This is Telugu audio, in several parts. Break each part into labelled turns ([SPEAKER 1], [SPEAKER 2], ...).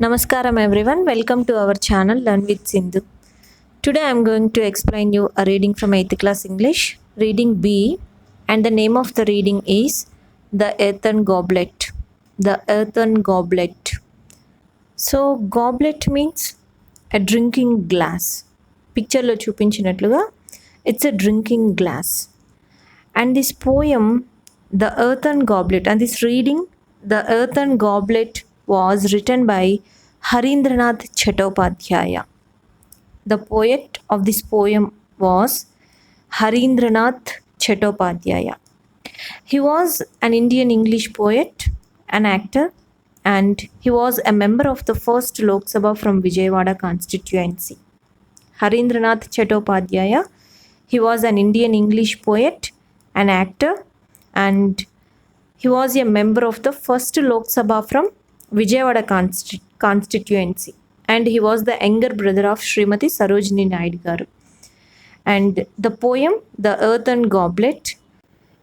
[SPEAKER 1] Namaskaram everyone, welcome to our channel Learn with Sindhu. Today I am going to explain you a reading from 8th class English, reading B, and the name of the reading is The Earthen Goblet. The Earthen Goblet. So goblet means a drinking glass. Picture lo chupinchinnatluga it's a drinking glass. And this poem, The Earthen Goblet, and this reading, The Earthen Goblet, was written by Harindranath Chattopadhyaya. The poet of this poem was Harindranath Chattopadhyaya. He was an Indian English poet, an actor, and he was a member of the first Lok Sabha from Vijayawada constituency. Harindranath Chattopadhyaya, he was an Indian English poet, an actor, and he was a member of the first Lok Sabha from Vijayawada constituency, and he was the younger brother of Srimati Sarojini Naidu garu. And the poem, The Earthen Goblet,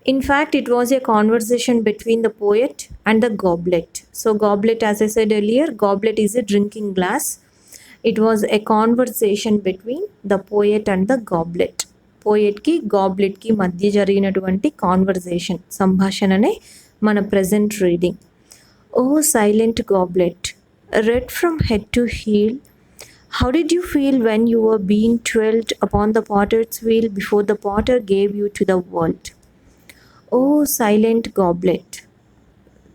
[SPEAKER 1] in fact, it was a conversation between the poet and the goblet. So goblet, as I said earlier, goblet is a drinking glass. It was a conversation between the poet and the goblet. Poet కి గాబ్లెట్ కి మధ్య జరిగినటువంటి కాన్వర్సేషన్, సంభాషణనే మన present reading. O silent goblet, red from head to heel, how did you feel when you were being twirled upon the potter's wheel before the potter gave you to the world. O silent goblet,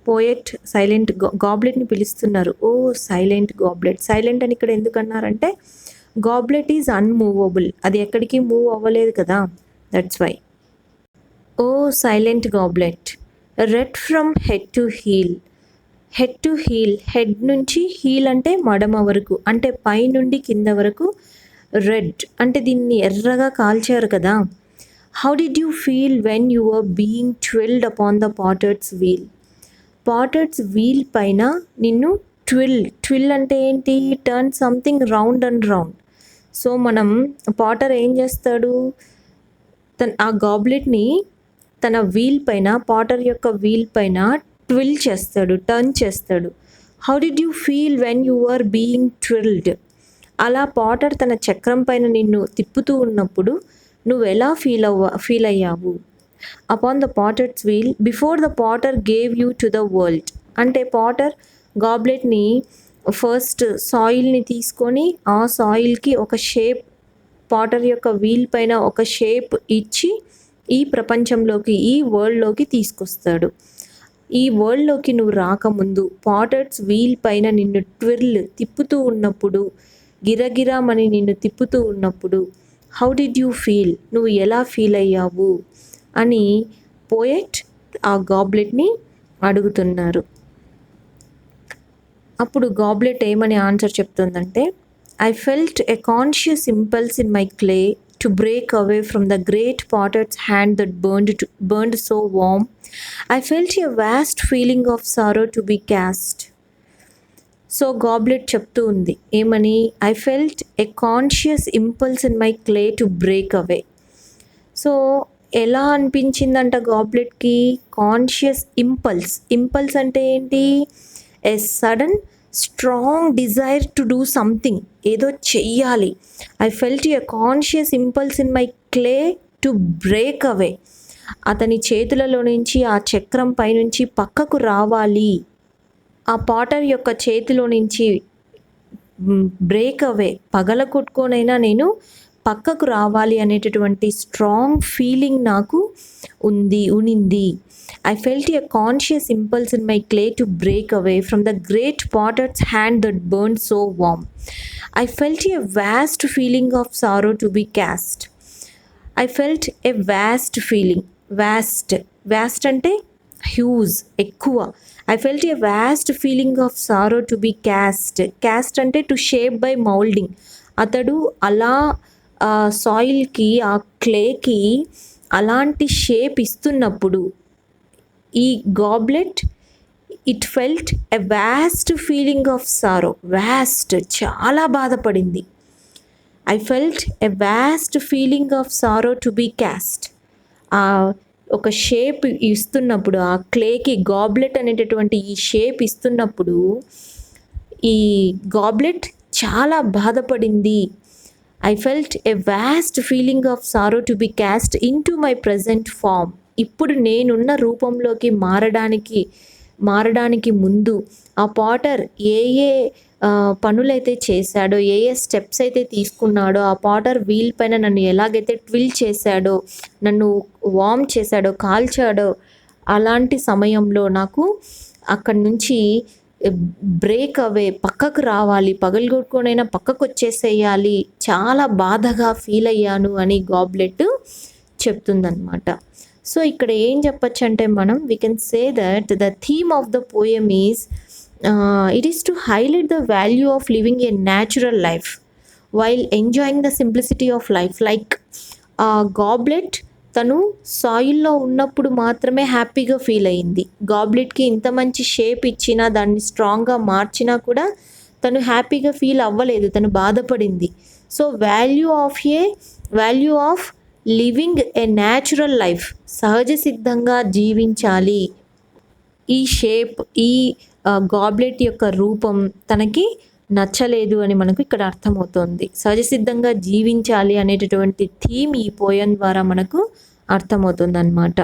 [SPEAKER 1] poet silent గాబ్లెట్ని పిలుస్తున్నారు. O silent goblet. సైలెంట్ అని ఇక్కడ ఎందుకన్నారంటే గాబ్లెట్ ఈజ్ అన్మూవబుల్, అది ఎక్కడికి మూవ్ అవ్వలేదు కదా, that's why. O silent goblet, red from head to heel. Head to heel, head నుంచి హీల్ అంటే మడమ వరకు, అంటే పై నుండి కింద వరకు. రెడ్ అంటే దీన్ని ఎర్రగా కాల్చారు కదా. How did you feel when you were being twirled upon the potter's wheel. Potter's wheel పైన నిన్ను ట్విల్ అంటే ఏంటి, turn something round and round. So మనం పాటర్ ఏం చేస్తాడు, ఆ గాబ్లెట్ని తన వీల్ పైన, పాటర్ యొక్క వీల్ పైన ట్విల్ చేస్తాడు, టర్న్ చేస్తాడు. How did you feel when you are being twirled. అలా పాటర్ తన చక్రం పైన నిన్ను తిప్పుతూ ఉన్నప్పుడు నువ్వు ఎలా ఫీల్ అయ్యావు. Upon the potter's wheel before the potter gave you to the world. అంటే పాటర్ గాబ్లెట్ని ఫస్ట్ సాయిల్ని తీసుకొని ఆ సాయిల్కి ఒక షేప్, పాటర్ యొక్క వీల్ పైన ఒక షేప్ ఇచ్చి ఈ ప్రపంచంలోకి, ఈ వరల్డ్లోకి తీసుకొస్తాడు. ఈ వరల్డ్లోకి నువ్వు రాకముందు పాటర్స్ వీల్ పైన నిన్ను తిప్పుతూ ఉన్నప్పుడు, గిరగిరామని నిన్ను తిప్పుతూ ఉన్నప్పుడు హౌ డిడ్ యూ ఫీల్, నువ్వు ఎలా ఫీల్ అయ్యావు అని పోయెట్ ఆ గాబ్లెట్ని అడుగుతున్నారు. అప్పుడు గాబ్లెట్ ఏమని ఆన్సర్ చెప్తుందంటే, I felt a conscious impulse in my clay to break away from the great potter's hand that burned so warm. I felt a vast feeling of sorrow to be cast. So goblet చెప్తూ ఉంది ఏమని, I felt a conscious impulse in my clay to break away. So ఎలా అనిపించిందంట గాబ్లెట్కి, కాన్షియస్ ఇంపల్స్ అంటే ఏంటి, a sudden strong desire to do something, ఏదో చెయ్యాలి. I felt a conscious impulse in my clay to break away. అతని చేతులలో నుంచి, ఆ చక్రం పైనుంచి పక్కకు రావాలి, ఆ పాటర్ యొక్క చేతిలో నుంచి బ్రేక్ అవే, పగల కొట్టుకోనైనా పక్కకు రావాలి అనేటటువంటి స్ట్రాంగ్ ఫీలింగ్ నాకు ఉనింది. I felt a conscious impulse in my clay to break away from the great potter's hand that burned so warm. I felt a vast feeling of sorrow to be cast. I felt a vast feeling. Vast అంటే హ్యూజ్, ఎక్కువ. I felt a vast feeling of sorrow to be cast అంటే to shape by molding. అతడు అలా సాయిల్కి, ఆ క్లేకి అలాంటి షేప్ ఇస్తున్నప్పుడు ఈ goblet, it felt a vast feeling of sorrow. Vast, చాలా బాధపడింది. I felt a vast feeling of sorrow to be cast. ఒక షేప్ ఇస్తున్నప్పుడు, ఆ క్లేకి గాబ్లెట్ అనేటటువంటి ఈ షేప్ ఇస్తున్నప్పుడు ఈ గాబ్లెట్ చాలా బాధపడింది. I felt a vast feeling of sorrow to be cast into my present form. ఇప్పుడు నేనున్న రూపంలోకి మారడానికి ముందు ఆ పాటర్ ఏ ఏ పనులైతే చేశాడో, ఏ ఏ స్టెప్స్ అయితే తీసుకున్నాడో, ఆ పాటర్ వీల్ పైన నన్ను ఎలాగైతే ట్విల్ చేశాడో, నన్ను వార్మ్ చేశాడో, కాల్చాడో, అలాంటి సమయంలో నాకు అక్కడి నుంచి బ్రేక్ అవే, పక్కకు రావాలి, పగలగొట్టుకొనైనా పక్కకు వచ్చేసేయాలి, చాలా బాధగా ఫీల్ అయ్యాను అని గాబ్లెట్ చెప్తుందన్నమాట. సో ఇక్కడ ఏం చెప్పచ్చు అంటే మనం we can say that the theme of the poem is it is to highlight the value of living a natural life while enjoying the simplicity of life. Like goblet తను సాయిల్లో ఉన్నప్పుడు మాత్రమే హ్యాపీగా ఫీల్ అయింది. గాబ్లెట్కి ఇంత మంచి షేప్ ఇచ్చినా, దాన్ని స్ట్రాంగ్గా మార్చినా కూడా తను హ్యాపీగా ఫీల్ అవ్వలేదు, తను బాధపడింది. So value of living a natural life, సహజ సిద్ధంగా జీవించాలి. ఈ షేప్, ఈ గాబ్లెట్ యొక్క రూపం తనకి నచ్చలేదు అని మనకు ఇక్కడ అర్థమవుతుంది. సహజ సిద్ధంగా జీవించాలి అనేటటువంటి థీమ్ ఈ పోయం ద్వారా మనకు అర్థమవుతుంది అన్నమాట.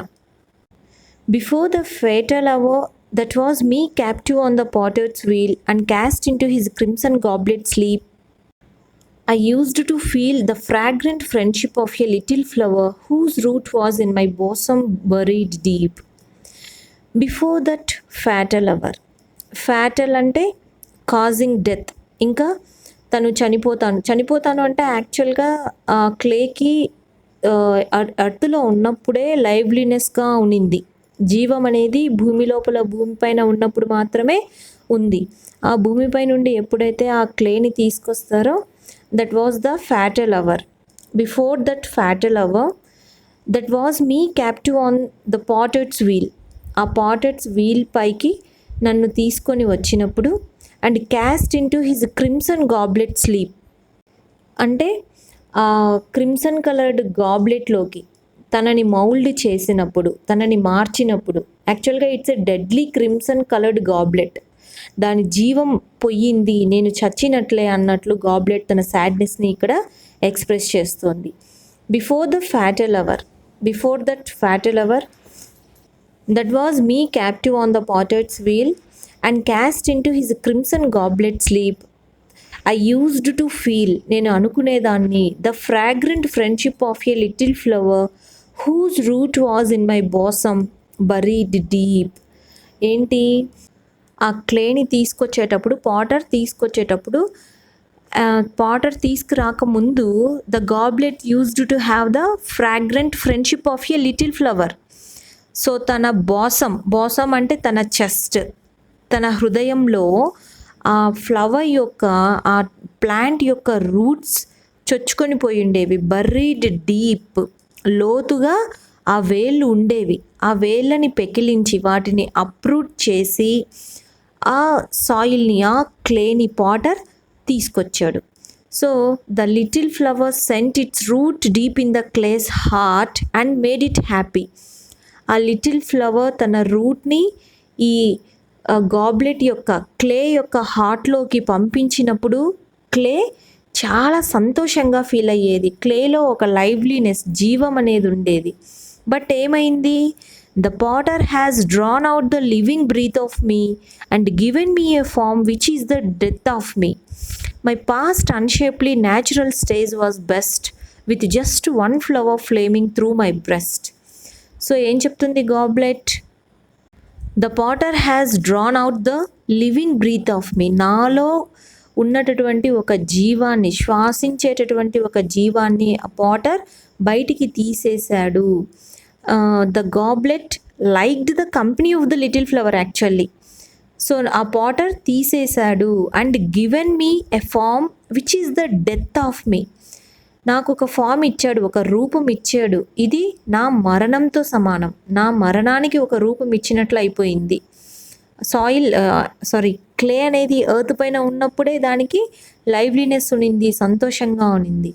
[SPEAKER 1] Before the fatal hour that was me captive on the potter's wheel and cast into his crimson goblet sleep, I used to feel the fragrant friendship of a little flower whose root was in my bosom buried deep. Before that fatal hour. Fatal అంటే కాజింగ్ డెత్. ఇంకా తను చనిపోతాను అంటే యాక్చువల్గా క్లేకి అర్త్లో ఉన్నప్పుడే లైవ్లీనెస్గా ఉన్నింది. జీవం అనేది భూమి లోపల, భూమిపైన ఉన్నప్పుడు మాత్రమే ఉంది. ఆ భూమిపై నుండి ఎప్పుడైతే ఆ క్లేని తీసుకొస్తారో that was the fatal hour. Before that fatal hour, that was me captive on the potter's wheel. ఆ పాటర్స్ వీల్ పైకి నన్ను తీసుకొని వచ్చినప్పుడు and caste into his crimson goblet sleep, అంటే ఆ క్రిమ్సన్ కలర్డ్ గాబ్లెట్లోకి తనని మౌల్డ్ చేసినప్పుడు, తనని మార్చినప్పుడు, యాక్చువల్గా it's a deadly crimson coloured goblet, దాని జీవం పోయింది, నేను చచ్చినట్లే అన్నట్లు గాబ్లెట్ తన సాడ్నెస్ని ఇక్కడ ఎక్స్ప్రెస్ చేస్తోంది. Before that fatal hour that was me captive on the potter's wheel and cast into his crimson goblet sleep, I used to feel, నేను అనుకునేదాన్ని, the fragrant friendship of a little flower whose root was in my bosom buried deep. ఏంటి, ఆ క్లేని పాటర్ తీసుకురాకముందు the goblet used to have the fragrant friendship of a little flower. So తన బాసమ్ అంటే తన చెస్ట్, తన హృదయంలో ఆ ఫ్లవర్ యొక్క, ఆ ప్లాంట్ యొక్క రూట్స్ చొచ్చుకొని పోయి ఉండేవి. బర్రీడ్ డీప్, లోతుగా ఆ వేళ్ళు ఉండేవి. ఆ వేళ్ళని పెకిలించి వాటిని అప్రూట్ చేసి ఆ సాయిల్ని, ఆ క్లేని పాటర్ తీసుకొచ్చాడు. So the little flower sent its root deep in the clay's heart and made it happy. ఆ లిటిల్ ఫ్లవర్ తన రూట్ని ఈ గాబ్లెట్ యొక్క, క్లే యొక్క హార్ట్లోకి పంపించినప్పుడు క్లే చాలా సంతోషంగా ఫీల్ అయ్యేది. క్లేలో ఒక లైవ్లీనెస్, జీవం అనేది ఉండేది. బట్ ఏమైంది, the potter has drawn out the living breath of me and given me a form which is the death of me. My past unshapely natural stage was best with just one flower flaming through my breast. So ఏం చెప్తుంది goblet, the potter has drawn out the living breath of me, నాలో ఉన్నటువంటి ఒక జీవాన్ని, శ్వాసించేటటువంటి ఒక జీవాన్ని ఆ పాటర్ బయటికి తీసేశాడు. The goblet liked the company of the little flower actually. So ఆ పాటర్ తీసేశాడు and given me a form which is the death of me, నాకు ఒక ఫామ్ ఇచ్చాడు, ఒక రూపం ఇచ్చాడు, ఇది నా మరణంతో సమానం, నా మరణానికి ఒక రూపం ఇచ్చినట్లు అయిపోయింది. క్లే అనేది ఎర్త్ పైన ఉన్నప్పుడే దానికి లైవ్లీనెస్ ఉన్నింది, సంతోషంగా ఉన్నింది.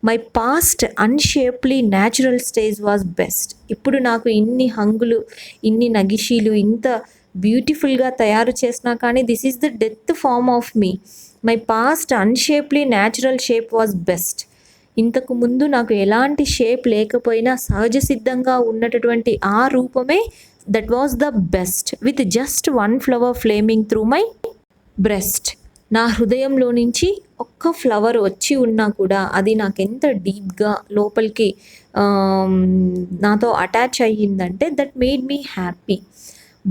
[SPEAKER 1] My past unshapely natural stage was best. ఇప్పుడు నాకు ఇన్ని హంగులు, ఇన్ని నగిషీలు, ఇంత బ్యూటిఫుల్గా తయారు చేసినా కానీ this is the death form of me. My past unshapely natural shape was best. ఇంతకు ముందు నాకు ఎలాంటి షేప్ లేకపోయినా సహజ సిద్ధంగా ఉన్నటువంటి ఆ రూపమే that was the best with just one flower flaming through my breast. నా హృదయంలో నుంచి ఒక్క ఫ్లవర్ వచ్చి ఉన్నా కూడా అది నాకు ఎంత డీప్గా లోపలికి నాతో అటాచ్ అయ్యిందంటే that made me happy.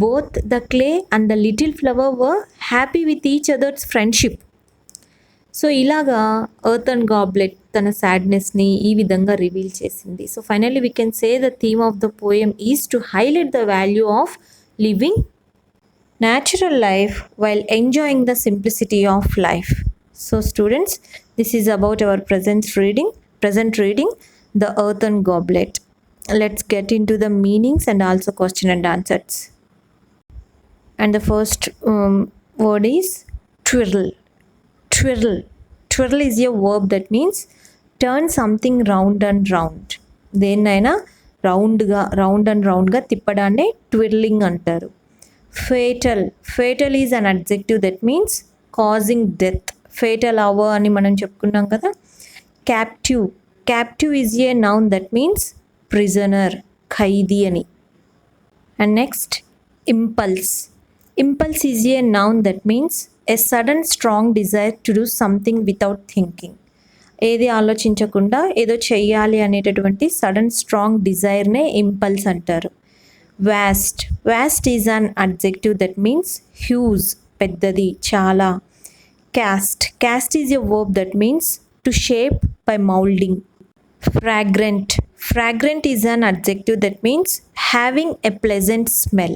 [SPEAKER 1] Both the clay and the little flower were happy with each others friendship. So ఇలాగా ఎర్త్ అండ్ గాబ్లెట్ తన సాడ్నెస్ని ఈ విధంగా రివీల్ చేసింది. So finally we can say the theme of the poem is to highlight the value of living natural life while enjoying the simplicity of life. So students, this is about our present reading, The Earthen Goblet. Let's get into the meanings and also question and answers. And the first word is twirl. Twirl is a verb that means turn something round and round. దేన్నైనా రౌండ్ అండ్ రౌండ్గా తిప్పడాన్ని ట్విర్లింగ్ అంటారు. Fatal is an adjective that means causing death. Fatal hour అని మనం చెప్పుకున్నాం కదా. Captive is a noun that means prisoner, ఖైదీ అని. And next, impulse is a noun that means a sudden strong desire to do something without thinking. ఏది ఆలోచించకుండా ఏదో చెయ్యాలి అనేటటువంటి సడన్ స్ట్రాంగ్ డిజైర్నే ఇంపల్స్ అంటారు. Vast is an adjective that means huge, పెద్దది, చాలా. Cast is a verb that means to shape by molding. Fragrant is an adjective that means having a pleasant smell.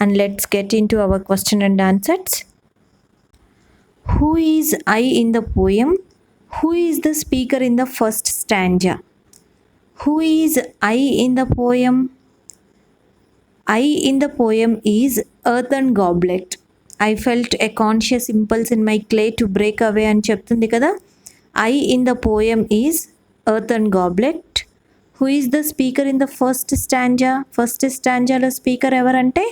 [SPEAKER 1] And let's get into our question and answers. Who is I in the poem? Who is the speaker in the first stanza? Who is I in the poem? I in the poem is earthen goblet. I felt a conscious impulse in my clay to break away అని చెప్తుంది కదా. I in the poem is earthen goblet. Who is the speaker in the first stanza? First stanzaలో స్పీకర్ ఎవరంటే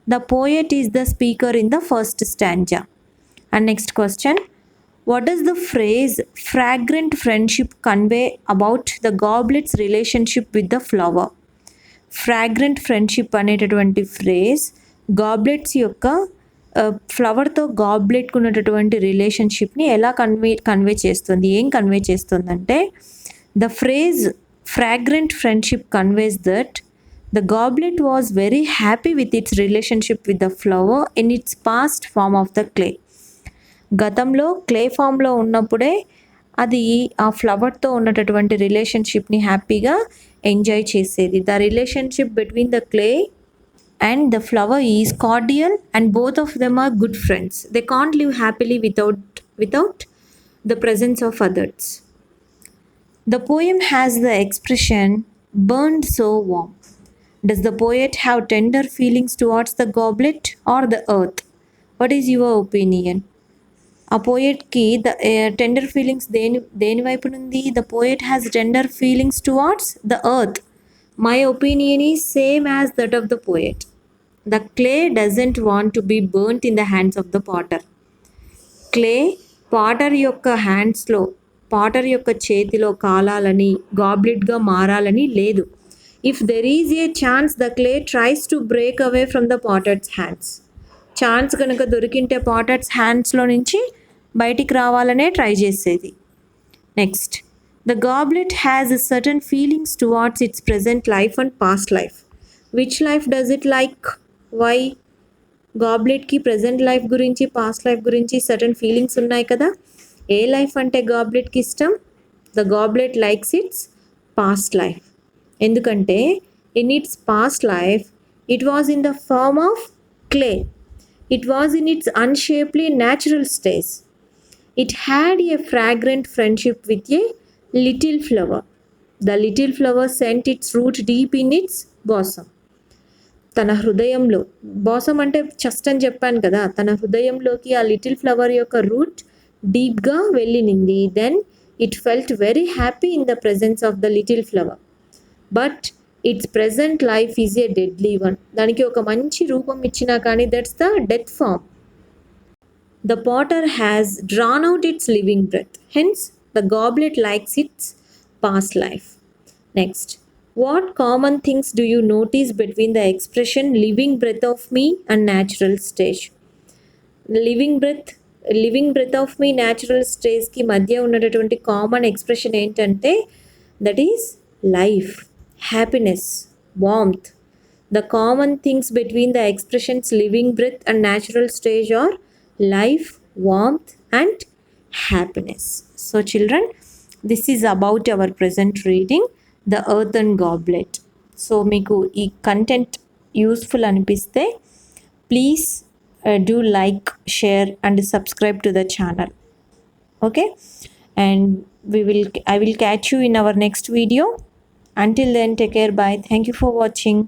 [SPEAKER 1] the poet is the speaker in the first stanza. And next question, what does the phrase fragrant friendship convey about the goblet's relationship with the flower? Fragrant friendship అనేటటువంటి ఫ్రేజ్ గాబ్లెట్స్ యొక్క ఫ్లవర్తో గాబ్లెట్కి ఉన్నటువంటి రిలేషన్షిప్ని ఎలా కన్వే చేస్తుంది, ఏం కన్వే చేస్తుందంటే the phrase fragrant friendship conveys that the goblet was very happy with its relationship with the flower in its past form of the clay. గతంలో క్లే ఫామ్లో ఉన్నప్పుడే అది ఆ ఫ్లవర్తో ఉన్నటువంటి రిలేషన్షిప్ని హ్యాపీగా ఎంజాయ్ చేసేది. The relationship between the clay and the flower is cordial and both of them are good friends. They can't live happily without the presence of others. The poem has the expression burned so warm. Does the poet have tender feelings towards the goblet or the earth? What is your opinion? ఆ పోయట్కి ద టెండర్ ఫీలింగ్స్ దేని వైపు నుండి? The poet has tender feelings towards the earth. My opinion is same as that of the poet. The clay doesn't want to be burnt in the hands of the potter. Clay potter యొక్క చేతిలో కాలాలని, గాబ్లెట్గా మారాలని లేదు. If there is a chance the clay tries to break away from the potter's hands. Chance కనుక దొరికింటే పాటర్స్ హ్యాండ్స్లో నుంచి బయటికి రావాలనే ట్రై చేసేది. Next, the goblet has a certain feelings towards its present life and past life. Which life does it like? Why? గాబ్లెట్కి ప్రజెంట్ లైఫ్ గురించి, పాస్ట్ లైఫ్ గురించి సర్టన్ ఫీలింగ్స్ ఉన్నాయి కదా. ఏ లైఫ్ అంటే గాబ్లెట్కి ఇష్టం? The goblet likes its past life. ఎందుకంటే in its past life it was in the form of clay. It was in its unshapely natural stage. It had a fragrant friendship with a little flower. The little flower sent its root deep in its bosom. తన హృదయంలో, బాసం అంటే చెస్ట్ అని చెప్పాను కదా, తన హృదయంలోకి ఆ లిటిల్ ఫ్లవర్ యొక్క రూట్ డీప్గా వెళ్ళినింది. Then it felt very happy in the presence of the little flower. But its present life is a deadly one. దానికి ఒక మంచి రూపం ఇచ్చినా కానీ that's the death form. The potter has drawn out its living breath. Hence, the goblet likes its past life. Next, what common things do you notice between the expression living breath of me and natural stage? Living breath of me natural స్టేజ్కి మధ్య ఉన్నటువంటి కామన్ ఎక్స్ప్రెషన్ ఏంటంటే that is life, happiness, warmth. The common things between the expressions living breath and natural stage are life, warmth, and happiness. So children, this is about our present reading, The Earthen Goblet. So మీకు ఈ కంటెంట్ యూస్ఫుల్ అనిపిస్తే please do like, share and subscribe to the channel. Okay, and I will catch you in our next video. Until then, take care, bye. Thank you for watching.